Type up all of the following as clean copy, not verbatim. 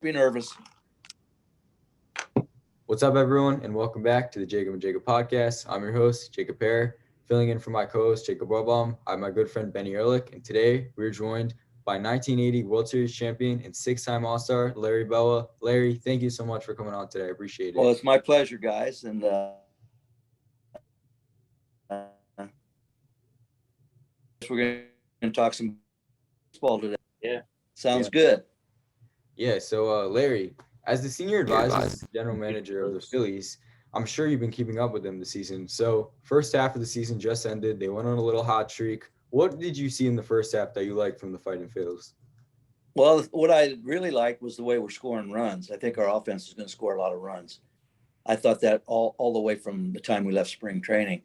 Be nervous. What's up, everyone, and welcome back to the Jacob and Jacob podcast. I'm your host, Jacob Pear, filling in for my co-host, Jacob Bohm. I'm my good friend, Benny Ehrlich, and today we're joined by 1980 World Series champion and six-time All-Star, Larry Bowa. Larry, thank you so much for coming on today. I appreciate Well, it. it's my pleasure, guys, and we're going to talk some baseball today. Yeah. Sounds Yeah. good. Larry, as the senior advisor and general manager of the Phillies, I'm sure you've been keeping up with them this season. So, first half of the season just ended. They went on a little hot streak. What did you see in the first half that you liked from the Fighting Phils? Well, what I really liked was the way we're scoring runs. I think our offense is going to score a lot of runs. I thought that all the way from the time we left spring training.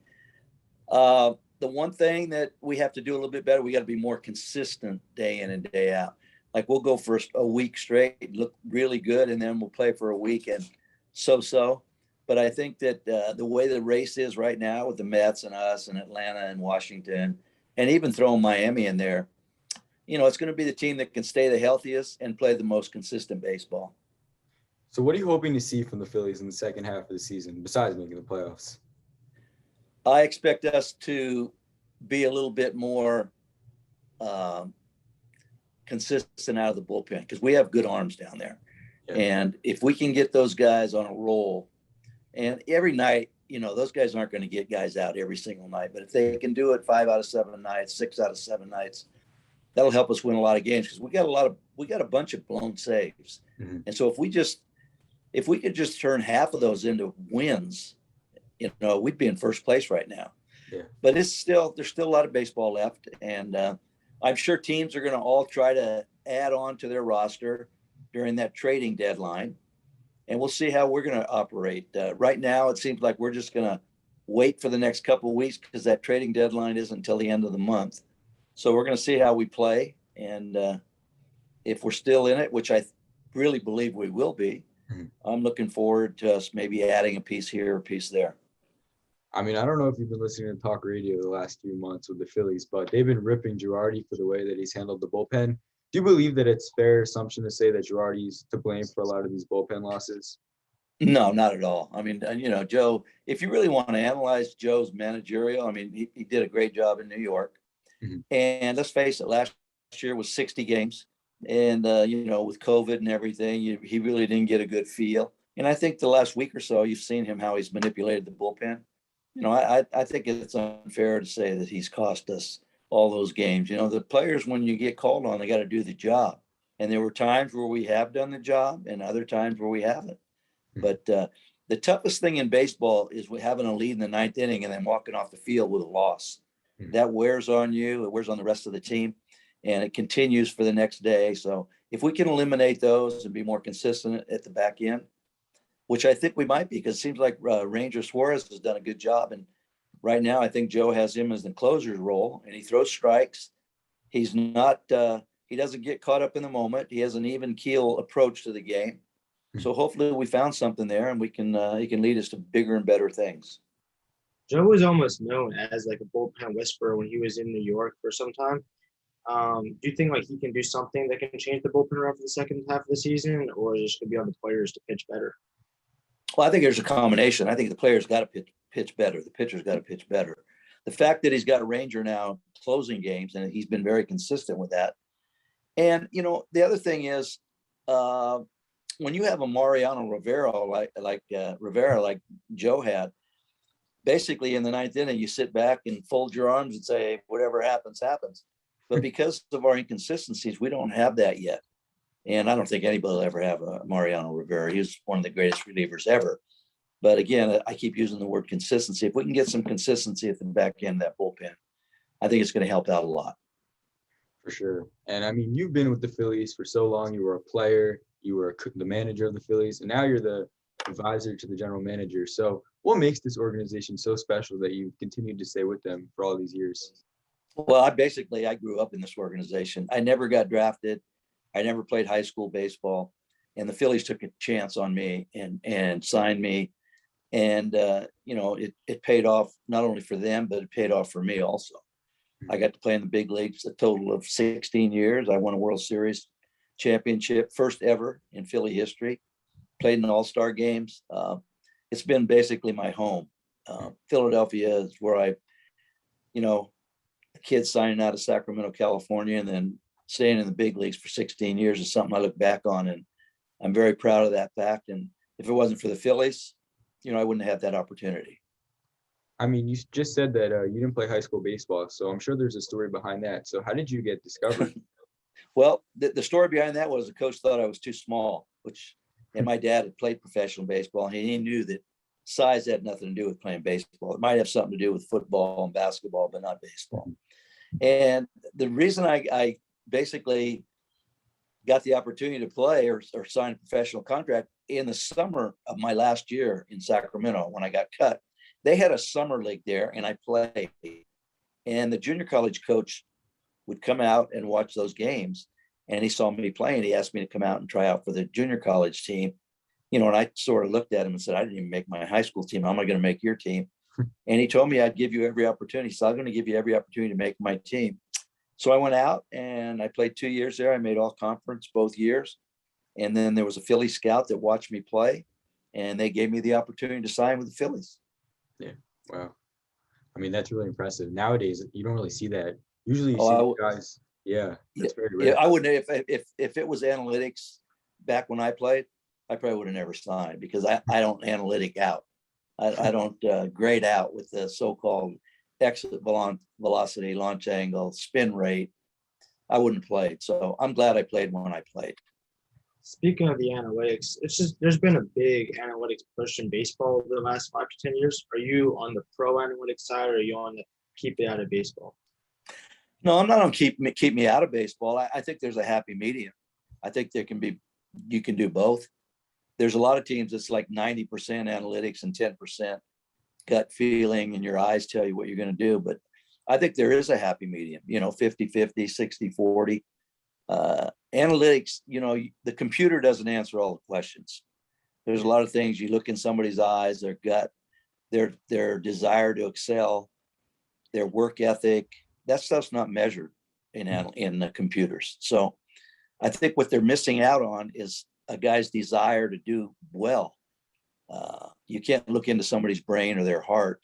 The one thing that we have to do a little bit better, we got to be more consistent day in and day out. Like we'll go for a week straight, look really good, and then we'll play for a week and so. But I think that the way the race is right now with the Mets and us and Atlanta and Washington, and even throwing Miami in there, it's going to be the team that can stay the healthiest and play the most consistent baseball. So, what are you hoping to see from the Phillies in the second half of the season, besides making the playoffs? I expect us to be a little bit more consistent out of the bullpen because we have good arms down there. Yeah. And if we can get those guys on a roll, and every night, those guys aren't going to get guys out every single night, but if they can do it 5 out of 7 nights, 6 out of 7 nights, that'll help us win a lot of games because we got a bunch of blown saves. Mm-hmm. And so if we could just turn half of those into wins, we'd be in first place right now. Yeah. But there's still a lot of baseball left. And I'm sure teams are going to all try to add on to their roster during that trading deadline. And we'll see how we're going to operate. Right now, it seems like we're just going to wait for the next couple of weeks because that trading deadline isn't until the end of the month. So we're going to see how we play. And if we're still in it, which I really believe we will be, mm-hmm. I'm looking forward to us maybe adding a piece here, a piece there. I mean, I don't know if you've been listening to talk radio the last few months with the Phillies, but they've been ripping Girardi for the way that he's handled the bullpen. Do you believe that it's fair assumption to say that Girardi's to blame for a lot of these bullpen losses? No, not at all. I mean, Joe, if you really want to analyze Joe's managerial, I mean, he did a great job in New York. Mm-hmm. And let's face it, last year was 60 games. And, with COVID and everything, he really didn't get a good feel. And I think the last week or so, you've seen how he's manipulated the bullpen. I think it's unfair to say that he's cost us all those games. The players, when you get called on, they got to do the job. And there were times where we have done the job and other times where we haven't. Mm-hmm. But the toughest thing in baseball is having a lead in the ninth inning and then walking off the field with a loss. Mm-hmm. That wears on you. It wears on the rest of the team. And it continues for the next day. So if we can eliminate those and be more consistent at the back end, which I think we might be, because it seems like Ranger Suarez has done a good job. And right now, I think Joe has him as the closer's role, and he throws strikes. He's not, he doesn't get caught up in the moment. He has an even keel approach to the game. So hopefully we found something there, and he can lead us to bigger and better things. Joe was almost known as like a bullpen whisperer when he was in New York for some time. Do you think like he can do something that can change the bullpen around for the second half of the season, or is it just going to be on the players to pitch better? Well, I think there's a combination. I think the players got to pitch better. The pitcher's got to pitch better. The fact that he's got a Ranger now closing games, and he's been very consistent with that. And, the other thing is when you have a Mariano Rivera like Joe had, basically in the ninth inning, you sit back and fold your arms and say, whatever happens, happens. But because of our inconsistencies, we don't have that yet. And I don't think anybody will ever have a Mariano Rivera. He's one of the greatest relievers ever. But again, I keep using the word consistency. If we can get some consistency at the back end of that bullpen, I think it's going to help out a lot. For sure. And I mean, you've been with the Phillies for so long. You were a player, you were the manager of the Phillies, and now you're the advisor to the general manager. So what makes this organization so special that you've continued to stay with them for all these years? Well, I grew up in this organization. I never got drafted. I never played high school baseball, and the Phillies took a chance on me and signed me. And, it paid off not only for them, but it paid off for me also. I got to play in the big leagues a total of 16 years. I won a World Series championship, first ever in Philly history. Played in All-Star games. It's been basically my home. Philadelphia is where a kid signing out of Sacramento, California, and then staying in the big leagues for 16 years is something I look back on, and I'm very proud of that fact. And if it wasn't for the Phillies, I wouldn't have that opportunity. I mean, you just said that you didn't play high school baseball, so I'm sure there's a story behind that. So how did you get discovered? Well, the story behind that was the coach thought I was too small, and my dad had played professional baseball, and he knew that size had nothing to do with playing baseball. It might have something to do with football and basketball, but not baseball. And the reason I basically got the opportunity to play or sign a professional contract in the summer of my last year in Sacramento, when I got cut, they had a summer league there and I played. And the junior college coach would come out and watch those games, and he saw me playing. He asked me to come out and try out for the junior college team. And I sort of looked at him and said, I didn't even make my high school team. How am I going to make your team? And he told me I'd give you every opportunity. So I'm going to give you every opportunity to make my team. So I went out and I played 2 years there. I made all conference both years. And then there was a Philly scout that watched me play, and they gave me the opportunity to sign with the Phillies. Yeah. Wow. I mean, that's really impressive. Nowadays, you don't really see that. Usually you see guys. Yeah. That's very rare. Yeah, I wouldn't, if it was analytics back when I played, I probably would have never signed, because I don't analytic out. I don't grade out with the so-called exit velocity, launch angle, spin rate. I wouldn't have played. So I'm glad I played when I played. Speaking of the analytics, there's been a big analytics push in baseball over the last 5 to 10 years. Are you on the pro analytics side, or are you on the keep it out of baseball? No, I'm not on keep me out of baseball. I think there's a happy medium. I think you can do both. There's a lot of teams that's like 90% analytics and 10% gut feeling, and your eyes tell you what you're going to do. But I think there is a happy medium, 50-50, 60-40. Analytics, the computer doesn't answer all the questions. There's a lot of things you look in somebody's eyes, their gut, their desire to excel, their work ethic. That stuff's not measured in the computers. So I think what they're missing out on is a guy's desire to do well. You can't look into somebody's brain or their heart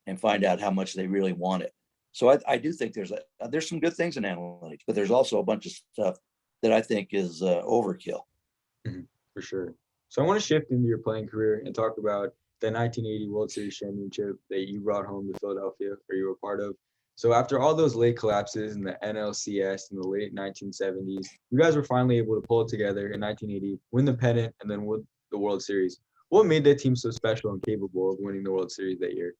and find out how much they really want it. So I do think there's some good things in analytics, but there's also a bunch of stuff that I think is overkill. For sure. So I want to shift into your playing career and talk about the 1980 World Series championship that you brought home to Philadelphia, or you were part of. So after all those late collapses in the NLCS in the late 1970s, you guys were finally able to pull it together in 1980, win the pennant, and then win the World Series. What made that team so special and capable of winning the World Series that year?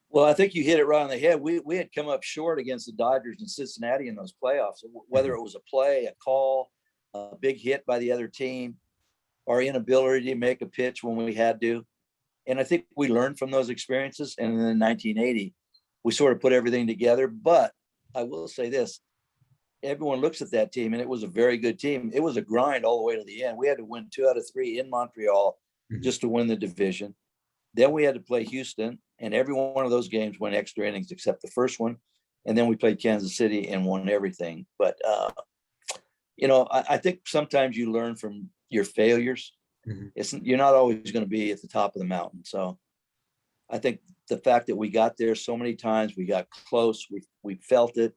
Well, I think you hit it right on the head. We had come up short against the Dodgers and Cincinnati in those playoffs, whether it was a play, a call, a big hit by the other team, our inability to make a pitch when we had to. And I think we learned from those experiences. And in 1980, we sort of put everything together. But I will say this, everyone looks at that team, and it was a very good team. It was a grind all the way to the end. We had to win 2 out of 3 in Montreal just to win the division. Then we had to play Houston, and every one of those games went extra innings except the first one. And then we played Kansas City and won everything. But, I think sometimes you learn from your failures. You're not always going to be at the top of the mountain. So I think the fact that we got there so many times, we got close, we felt it.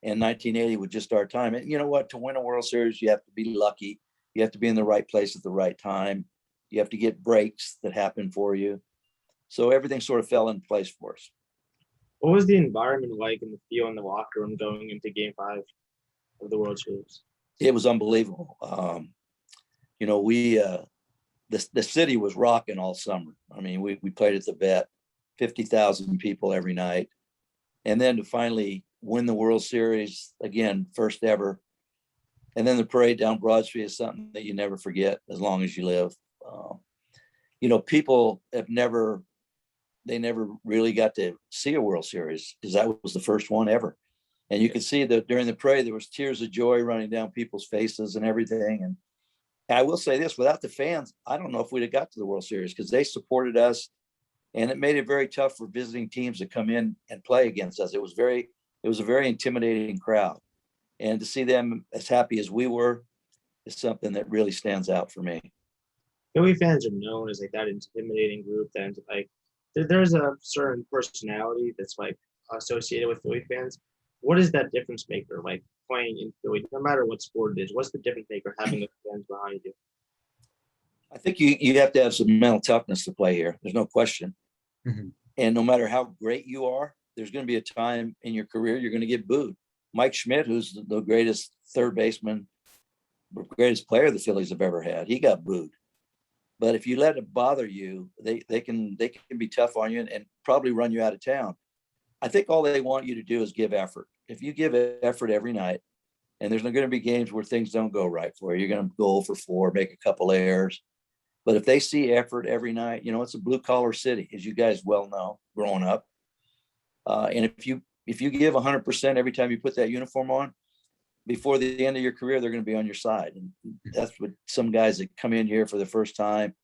And 1980 was just our time. And you know what? To win a World Series, you have to be lucky. You have to be in the right place at the right time. You have to get breaks that happen for you. So everything sort of fell in place for us. What was the environment like in the field in the locker room going into Game 5 of the World Series? It was unbelievable. The city was rocking all summer. I mean, we played at the Vet, 50,000 people every night. And then to finally win the World Series, again, first ever. And then the parade down Broad Street is something that you never forget as long as you live. People they never really got to see a World Series because that was the first one ever. And you could see that during the parade, there was tears of joy running down people's faces and everything. And I will say this, without the fans, I don't know if we'd have got to the World Series, because they supported us, and it made it very tough for visiting teams to come in and play against us. It was a very intimidating crowd. And to see them as happy as we were, is something that really stands out for me. Philly fans are known as like that intimidating group that like there's a certain personality that's like associated with Philly fans. What is that difference maker like playing in Philly, no matter what sport it is? What's the difference maker having the fans behind you? I think you have to have some mental toughness to play here. There's no question. Mm-hmm. And no matter how great you are, there's going to be a time in your career you're going to get booed. Mike Schmidt, who's the greatest third baseman, greatest player the Phillies have ever had, he got booed. But if you let it bother you, they can be tough on you and probably run you out of town. I think all they want you to do is give effort. If you give effort every night, and there's going to be games where things don't go right for you, you're going to go for 4, make a couple errors. But if they see effort every night, it's a blue collar city, as you guys well know, growing up. And if you give 100% every time you put that uniform on, before the end of your career, they're going to be on your side. And that's what some guys that come in here for the first time,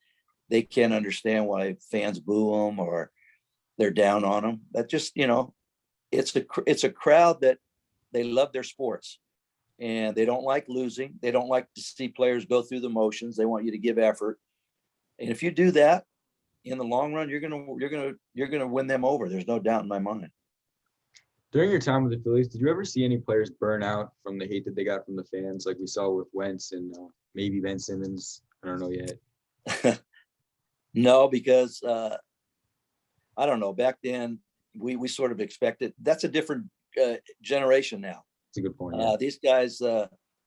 they can't understand why fans boo them or they're down on them. That just, it's a crowd that they love their sports and they don't like losing. They don't like to see players go through the motions. They want you to give effort. And if you do that in the long run, you're going to win them over. There's no doubt in my mind. During your time with the Phillies, did you ever see any players burn out from the hate that they got from the fans, like we saw with Wentz and maybe Ben Simmons? I don't know yet. No, because I don't know. Back then, we sort of expected. That's a different generation now. That's a good point. Yeah. These guys,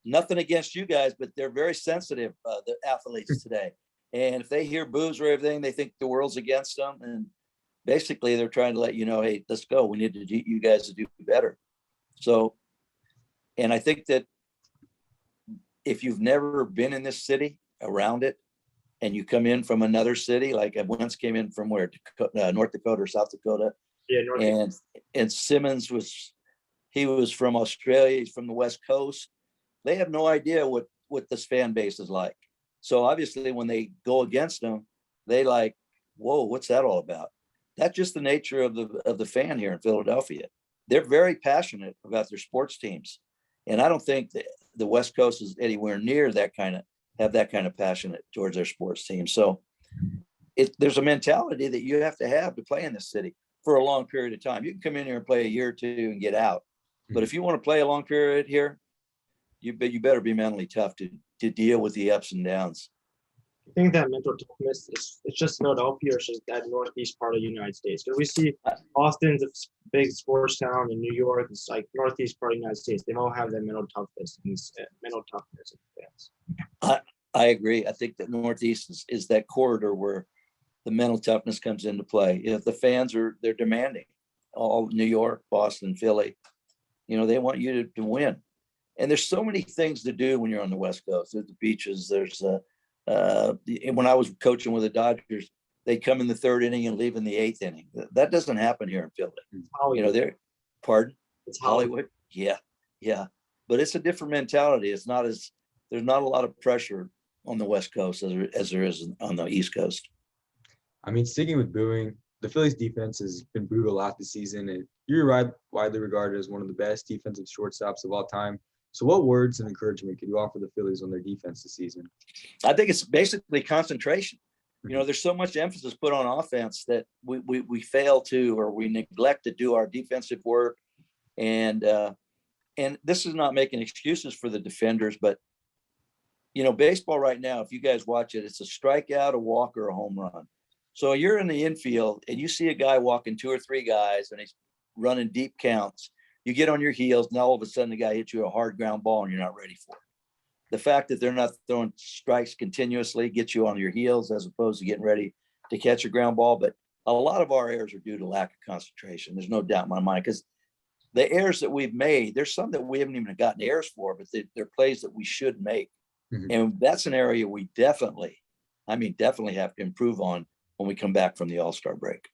nothing against you guys, but they're very sensitive, the athletes today. And if they hear boos or everything, they think the world's against them. And basically, they're trying to let you know, hey, let's go. We need you guys to do better. So, and I think that if you've never been in this city, around it, and you come in from another city, like I once came in from where, North Dakota or South Dakota. Yeah, and Simmons was from Australia. He's from the West Coast. They have no idea what this fan base is like. So obviously when they go against them, they like, whoa, what's that all about? That's just the nature of the fan here in Philadelphia. They're very passionate about their sports teams. And I don't think that the West Coast is anywhere near that kind of passionate towards their sports team. So there's a mentality that you have to play in this city for a long period of time. You can come in here and play a year or two and get out. But if you want to play a long period here, you better be mentally tough to deal with the ups and downs. I think that mental toughness it's just Philadelphia, or it's just that northeast part of the United States. Because we see Austin's a big sports town, in New York, it's like northeast part of the United States. They all have that mental toughness and fans. I agree. I think that Northeast is that corridor where the mental toughness comes into play. If the fans they're demanding, all New York, Boston, Philly, they want you to win. And there's so many things to do when you're on the West Coast. There's the beaches. There's when I was coaching with the Dodgers, they come in the 3rd inning and leave in the 8th inning. That doesn't happen here in Philly. They're pardon. It's Hollywood. Yeah. But it's a different mentality. There's not a lot of pressure on the West Coast as there is on the East Coast. I mean, sticking with booing, the Phillies defense has been booed a lot this season, and you're widely regarded as one of the best defensive shortstops of all time. So what words and encouragement could you offer the Phillies on their defense this season? I think it's basically concentration. There's so much emphasis put on offense that we fail to, or we neglect to do our defensive work. And this is not making excuses for the defenders, but baseball right now, if you guys watch it, it's a strikeout, a walk, or a home run. So you're in the infield and you see a guy walking 2 or 3 guys and he's running deep counts. You get on your heels and all of a sudden the guy hits you a hard ground ball and you're not ready for it. The fact that they're not throwing strikes continuously gets you on your heels as opposed to getting ready to catch a ground ball. But a lot of our errors are due to lack of concentration. There's no doubt in my mind, because the errors that we've made, there's some that we haven't even gotten errors for, but they're plays that we should make. Mm-hmm. And that's an area we definitely have to improve on when we come back from the All-Star break.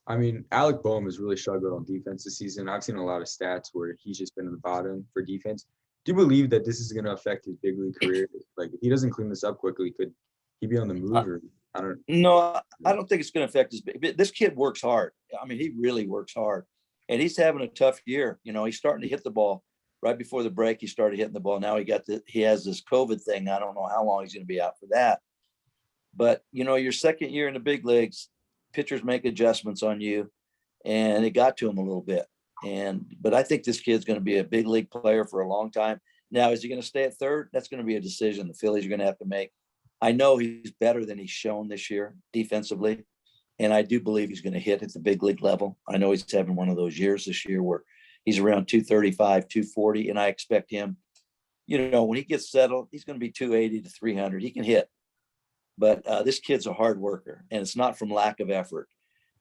I mean, Alec Bohm has really struggled on defense this season. I've seen a lot of stats where he's just been in the bottom for defense. Do you believe that this is going to affect his big league career? Like, if he doesn't clean this up quickly, could he be on the move? Or I don't. No, I don't think it's going to affect his. This kid works hard. I mean, he really works hard, and he's having a tough year. He's starting to hit the ball Right before the break, he started hitting the ball. Now he has this COVID thing. I don't know how long he's going to be out for that. But, your second year in the big leagues, pitchers make adjustments on you, and it got to him a little bit. But I think this kid's going to be a big league player for a long time. Now, is he going to stay at third? That's going to be a decision the Phillies are going to have to make. I know he's better than he's shown this year defensively, and I do believe he's going to hit at the big league level. I know he's having one of those years this year where he's around 235, 240, and I expect him, when he gets settled, he's going to be 280 to 300. He can hit. But this kid's a hard worker, and it's not from lack of effort.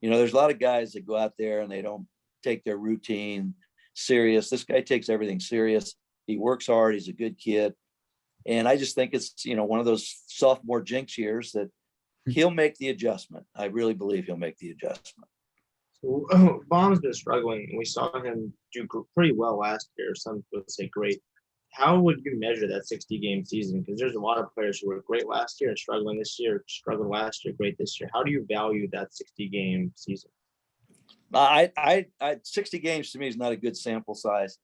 There's a lot of guys that go out there and they don't take their routine serious. This guy takes everything serious. He works hard. He's a good kid. And I just think it's, one of those sophomore jinx years that he'll make the adjustment. I really believe he'll make the adjustment. So Bohm's been struggling, and we saw him do pretty well last year. Some would say great. How would you measure that 60-game season? Because there's a lot of players who were great last year and struggling this year, struggled last year, great this year. How do you value that 60-game season? 60 games to me is not a good sample size.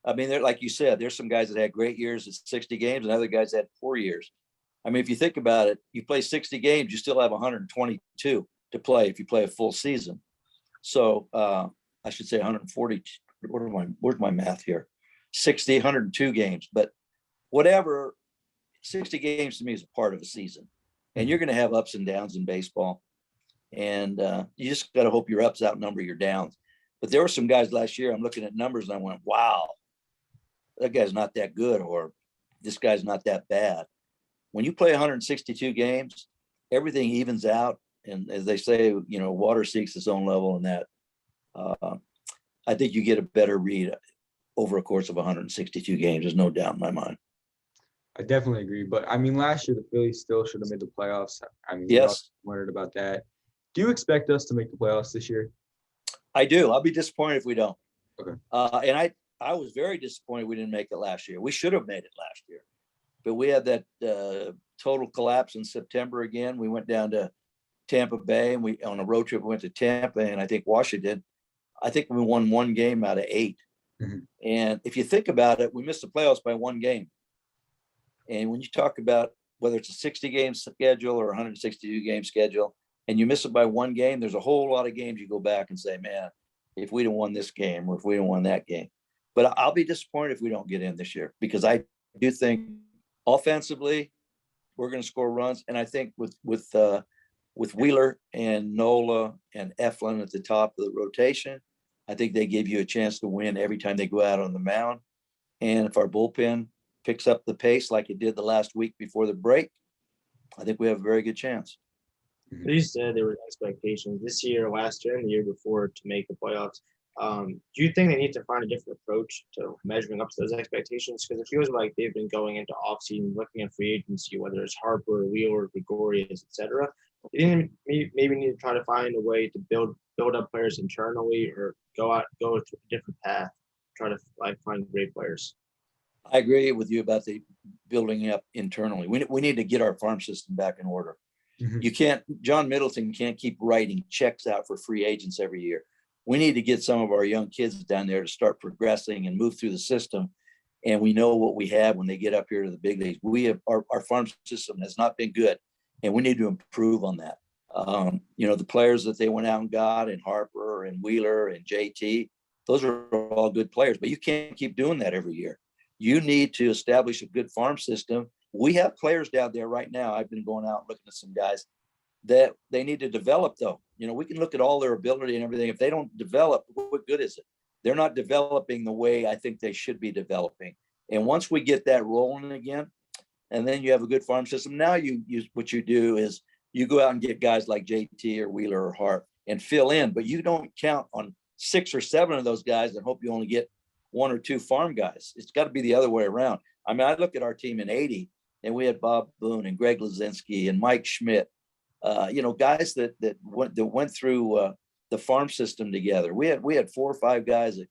I mean, like you said, there's some guys that had great years at 60 games and other guys had 4 years. I mean, if you think about it, you play 60 games, you still have 122 to play if you play a full season. So I should say 140. Where's my math here? 60, 102 games. But whatever, 60 games to me is a part of a season. And you're going to have ups and downs in baseball. And you just got to hope your ups outnumber your downs. But there were some guys last year, I'm looking at numbers and I went, wow, that guy's not that good, or this guy's not that bad. When you play 162 games, everything evens out. And as they say, water seeks its own level, and that I think you get a better read over a course of 162 games. There's no doubt in my mind. I definitely agree. But I mean, last year the Phillies still should have made the playoffs. I mean, yes, wondered about that. Do you expect us to make the playoffs this year? I do. I'll be disappointed if we don't. Okay. And I was very disappointed we didn't make it last year. We should have made it last year, but we had that total collapse in September again. We went down to Tampa Bay, and we on a road trip we went to Tampa, and I think Washington. I think we won 1 game out of 8. Mm-hmm. And if you think about it, we missed the playoffs by 1 game. And when you talk about whether it's a 60-game schedule or 162-game schedule, and you miss it by 1 game, there's a whole lot of games you go back and say, man, if we'd have won this game or if we'd have won that game. But I'll be disappointed if we don't get in this year, because I do think offensively we're going to score runs. And I think with Wheeler and Nola and Eflin at the top of the rotation, I think they give you a chance to win every time they go out on the mound. And if our bullpen picks up the pace like it did the last week before the break, I think we have a very good chance. You said there were expectations this year, last year, and the year before to make the playoffs. Do you think they need to find a different approach to measuring up to those expectations? Because it feels like they've been going into offseason, looking at free agency, whether it's Harper, Wheeler, Gregorius, etc. They maybe need to try to find a way to build up players internally, or go a different path, try to find great players. I agree with you about the building up internally. We need to get our farm system back in order. Mm-hmm. John Middleton can't keep writing checks out for free agents every year. We need to get some of our young kids down there to start progressing and move through the system. And we know what we have when they get up here to the big leagues. Our farm system has not been good, and we need to improve on that. The players that they went out and got, and Harper and Wheeler and JT, those are all good players, but you can't keep doing that every year. You need to establish a good farm system. We have players down there right now. I've been going out and looking at some guys that they need to develop, though. We can look at all their ability and everything. If they don't develop, what good is it? They're not developing the way I think they should be developing. And once we get that rolling again, and then you have a good farm system, now what you do is you go out and get guys like JT or Wheeler or Hart and fill in, but you don't count on 6 or 7 of those guys and hope you only get 1 or 2 farm guys. It's got to be the other way around. I mean, I look at our team in 80, and we had Bob Boone and Greg Lazinski and Mike Schmidt, guys that went through the farm system together. We had 4 or 5 guys that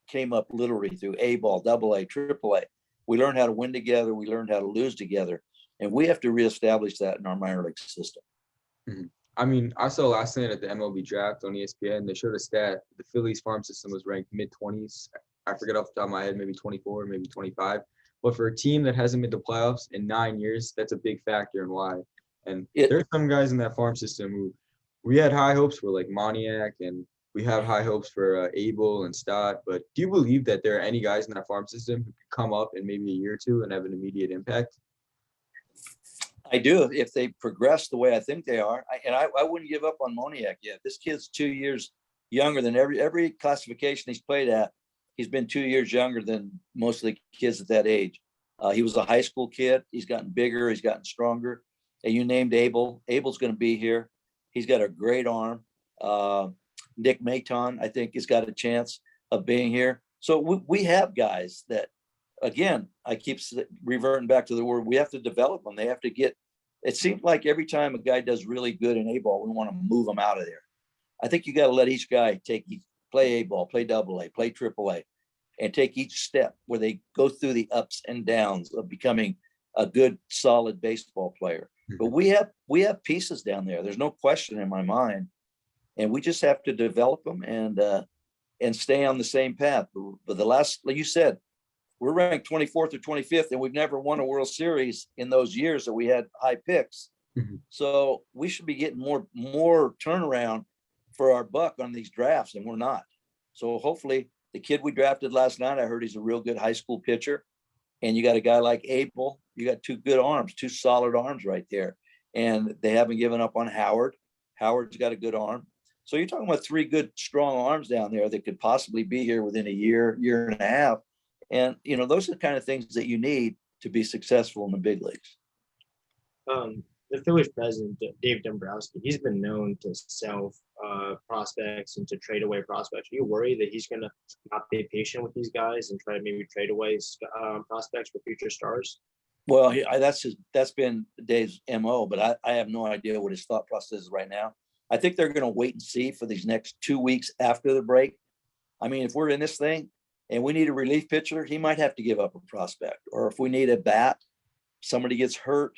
came up literally through A-ball, AA, AAA. We learned how to win together. We learned how to lose together. And we have to reestablish that in our minor league system. Mm-hmm. I mean, I saw last night at the MLB draft on ESPN, they showed a stat. The Phillies farm system was ranked mid-20s I forget off the top of my head, maybe 24, maybe 25. But for a team that hasn't made the playoffs in 9 years, that's a big factor in why. And there's some guys in that farm system who we had high hopes for, like Moniak, and we have high hopes for Abel and Stott. But do you believe that there are any guys in that farm system who could come up in maybe a year or two and have an immediate impact? I do, if they progress the way I think they are. I wouldn't give up on Moniak yet. This kid's 2 years younger than every classification he's played at. He's been 2 years younger than most of the kids at that age. He was a high school kid. He's gotten bigger. He's gotten stronger. And you named Abel. Abel's going to be here. He's got a great arm. Nick Maton, I think, has got a chance of being here. So we have guys that, again, I keep reverting back to the word, we have to develop them. They have to get, it seems like every time a guy does really good in A-ball, we want to move them out of there. I think you got to let each guy play A-ball, play AA, play AAA, and take each step where they go through the ups and downs of becoming a good, solid baseball player. But we have pieces down there. There's no question in my mind. And we just have to develop them and stay on the same path. But the last, like you said, we're ranked 24th or 25th, and we've never won a World Series in those years that we had high picks. Mm-hmm. So we should be getting more turnaround for our buck on these drafts, and we're not. So hopefully the kid we drafted last night, I heard he's a real good high school pitcher. And you got a guy like Abel, you got two good arms, two solid arms right there. And they haven't given up on Howard. Howard's got a good arm. So you're talking about three good, strong arms down there that could possibly be here within a year and a half. And, you know, those are the kind of things that you need to be successful in the big leagues. The Phillies president, Dave Dombrowski, he's been known to sell prospects and to trade away prospects. Are you worried that he's going to not be patient with these guys and try to maybe trade away prospects for future stars? Well, that's been Dave's MO, but I have no idea what his thought process is right now. I think they're going to wait and see for these next 2 weeks after the break. I mean, if we're in this thing and we need a relief pitcher, he might have to give up a prospect. Or if we need a bat, somebody gets hurt,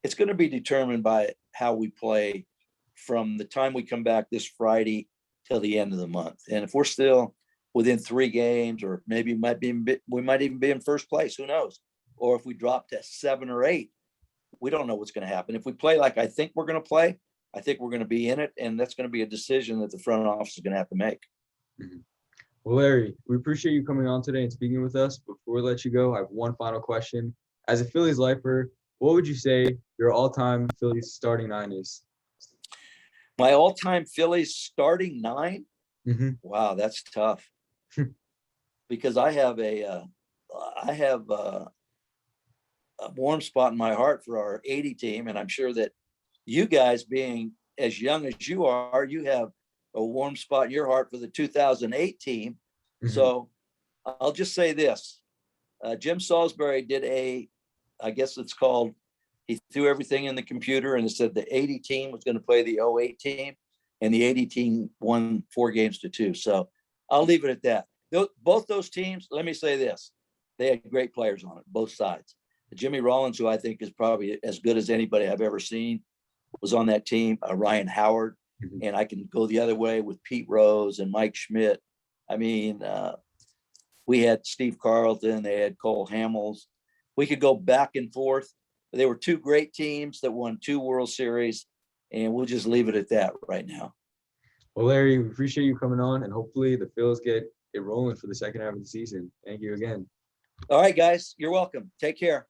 it's going to be determined by how we play from the time we come back this Friday till the end of the month. And if we're still within 3 games, or maybe we might even be in first place, who knows? Or if we drop to 7 or 8, we don't know what's going to happen. If we play like I think we're going to play, I think we're going to be in it, and that's going to be a decision that the front office is going to have to make. Mm-hmm. Well, Larry, we appreciate you coming on today and speaking with us. Before we let you go, I have one final question. As a Phillies lifer, what would you say your all-time Phillies starting 9 is? My all-time Phillies starting 9? Mm-hmm. Wow, that's tough. Because I have a warm spot in my heart for our 80 team, and I'm sure that you guys, being as young as you are, you have a warm spot in your heart for the 2008 team. Mm-hmm. So I'll just say this. Jim Salisbury did I guess it's called, he threw everything in the computer and it said the 80 team was going to play the 08 team, and the 80 team won 4-2. So I'll leave it at that. Both those teams, let me say this, they had great players on it, both sides. Jimmy Rollins, who I think is probably as good as anybody I've ever seen, was on that team. Ryan Howard, mm-hmm. And I can go the other way with Pete Rose and Mike Schmidt. I mean, we had Steve Carlton, they had Cole Hamels. We could go back and forth. They were 2 great teams that won 2 World Series, and we'll just leave it at that right now. Well, Larry, we appreciate you coming on, and hopefully the Phils get it rolling for the second half of the season. Thank you again. All right, guys, you're welcome. Take care.